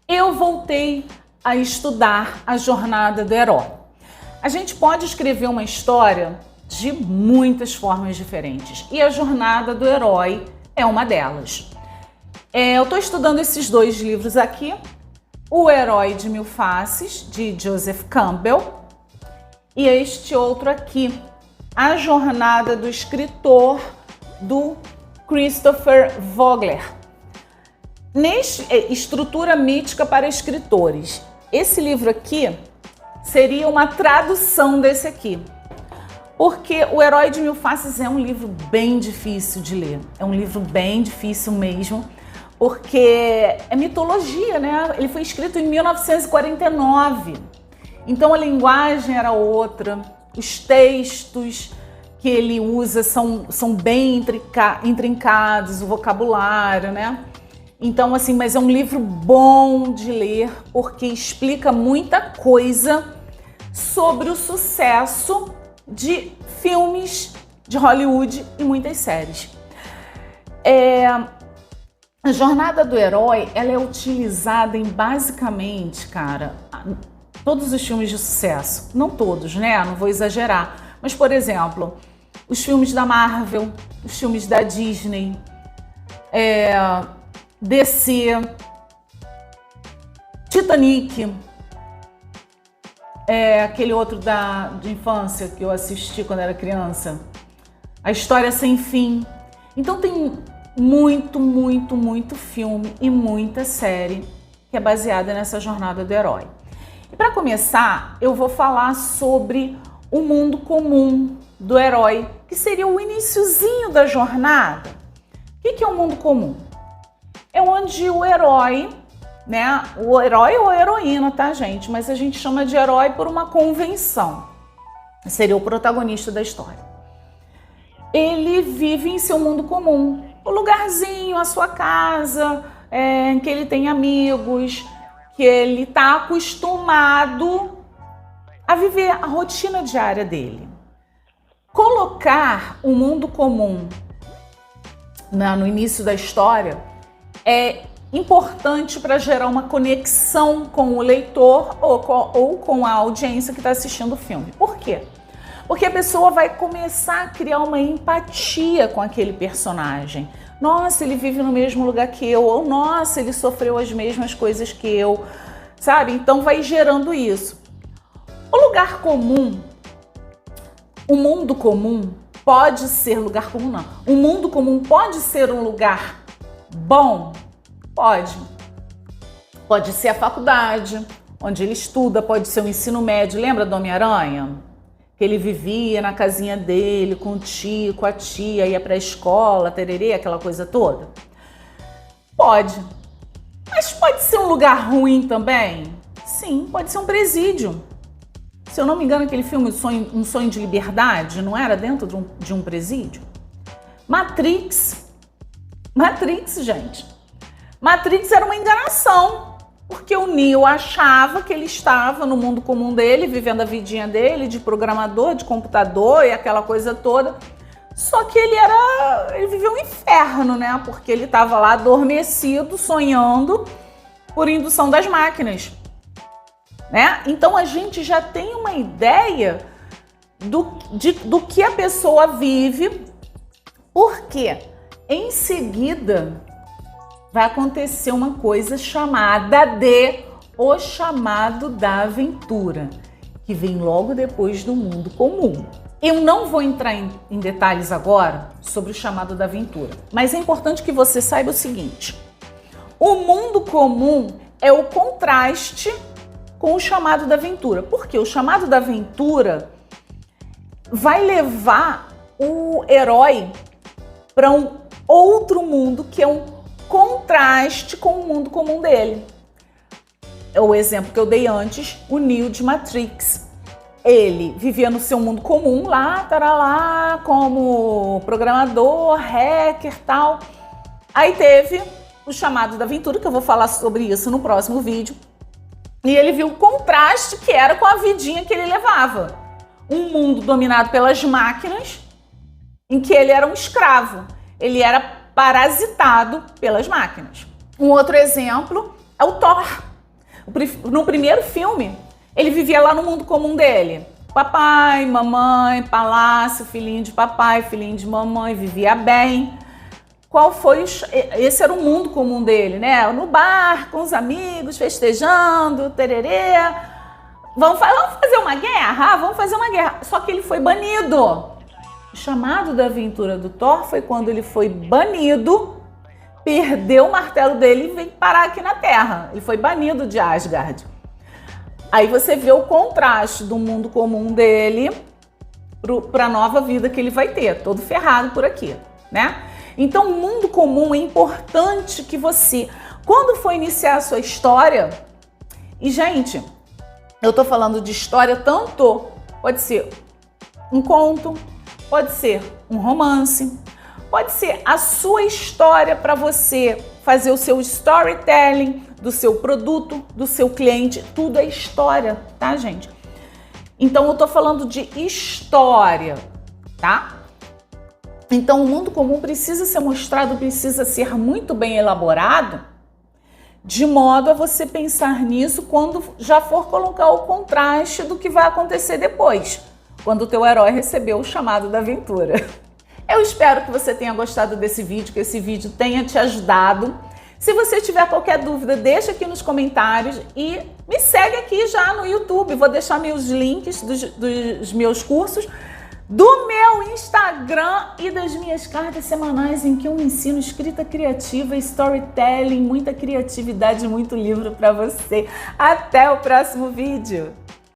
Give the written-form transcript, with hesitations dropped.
eu voltei a estudar a jornada do herói. A gente pode escrever uma história de muitas formas diferentes e a jornada do herói é uma delas. Eu estou estudando esses dois livros aqui, O Herói de Mil Faces, de Joseph Campbell, e este outro aqui, A Jornada do Escritor, do Christopher Vogler. Estrutura mítica para escritores. Esse livro aqui seria uma tradução desse aqui. Porque O Herói de Mil Faces é um livro bem difícil de ler. É um livro bem difícil mesmo, porque é mitologia, né? Ele foi escrito em 1949. Então a linguagem era outra, os textos que ele usa são bem intrincados, o vocabulário, né? Então, assim, mas é um livro bom de ler, porque explica muita coisa sobre o sucesso de filmes de Hollywood e muitas séries. A jornada do herói, ela é utilizada em basicamente, cara, todos os filmes de sucesso. Não todos, né? Não vou exagerar. Mas, por exemplo, os filmes da Marvel, os filmes da Disney, DC, Titanic, aquele outro de infância que eu assisti quando era criança, A História Sem Fim. Então tem muito filme e muita série que é baseada nessa jornada do herói. E para começar, eu vou falar sobre o mundo comum do herói, que seria o iniciozinho da jornada. O que é o mundo comum? É onde o herói, né? O herói ou a heroína, tá, gente? Mas a gente chama de herói por uma convenção. Seria o protagonista da história. Ele vive em seu mundo comum. O lugarzinho, a sua casa, em que ele tem amigos, que ele está acostumado a viver a rotina diária dele. Colocar o mundo comum no início da história é importante para gerar uma conexão com o leitor ou com a audiência que está assistindo o filme. Por quê? Porque a pessoa vai começar a criar uma empatia com aquele personagem. Nossa, ele vive no mesmo lugar que eu, ou nossa, ele sofreu as mesmas coisas que eu, sabe? Então vai gerando isso. O lugar comum, o mundo comum pode ser lugar comum, não. O mundo comum pode ser um lugar bom? Pode. Pode ser a faculdade, onde ele estuda, pode ser o ensino médio. Lembra do Homem-Aranha? Que ele vivia na casinha dele, com o tio, com a tia, ia pra escola, tererê, aquela coisa toda? Pode. Mas pode ser um lugar ruim também? Sim, pode ser um presídio. Se eu não me engano, aquele filme Um Sonho de Liberdade, não era dentro de um presídio? Matrix, gente. Matrix era uma enganação, porque o Neo achava que ele estava no mundo comum dele, vivendo a vidinha dele, de programador, de computador e aquela coisa toda. Só que ele viveu um inferno, né? Porque ele estava lá adormecido, sonhando por indução das máquinas, né? Então a gente já tem uma ideia do que a pessoa vive, porque em seguida vai acontecer uma coisa chamada de O Chamado da Aventura, que vem logo depois do mundo comum. Eu não vou entrar em detalhes agora sobre o Chamado da Aventura, mas é importante que você saiba o seguinte: o mundo comum é o contraste com o Chamado da Aventura. Porque o Chamado da Aventura vai levar o herói para um outro mundo que é um contraste com o mundo comum dele. É o exemplo que eu dei antes, o Neo de Matrix. Ele vivia no seu mundo comum lá, como programador, hacker, tal. Aí teve o Chamado da Aventura, que eu vou falar sobre isso no próximo vídeo. E ele viu o contraste que era com a vidinha que ele levava. Um mundo dominado pelas máquinas, em que ele era um escravo. Ele era parasitado pelas máquinas. Um outro exemplo é o Thor. No primeiro filme, ele vivia lá no mundo comum dele. Papai, mamãe, palácio, filhinho de papai, filhinho de mamãe, vivia bem. Qual foi esse era o mundo comum dele, né? No bar, com os amigos, festejando, tererê. Vamos fazer uma guerra? Vamos fazer uma guerra. Só que ele foi banido. O chamado da aventura do Thor foi quando ele foi banido, perdeu o martelo dele e veio parar aqui na Terra. Ele foi banido de Asgard. Aí você vê o contraste do mundo comum dele para a nova vida que ele vai ter, todo ferrado por aqui, né? Então, o mundo comum é importante que você, quando for iniciar a sua história, e gente, eu tô falando de história tanto, pode ser um conto, pode ser um romance, pode ser a sua história para você fazer o seu storytelling do seu produto, do seu cliente, tudo é história, tá, gente? Então, eu tô falando de história, tá? Então, o mundo comum precisa ser mostrado, precisa ser muito bem elaborado, de modo a você pensar nisso quando já for colocar o contraste do que vai acontecer depois, quando o teu herói recebeu o chamado da aventura. Eu espero que você tenha gostado desse vídeo, que esse vídeo tenha te ajudado. Se você tiver qualquer dúvida, deixa aqui nos comentários e me segue aqui já no YouTube. Vou deixar meus links dos meus cursos, do meu Instagram e das minhas cartas semanais em que eu ensino escrita criativa, storytelling, muita criatividade, muito livro para você. Até o próximo vídeo!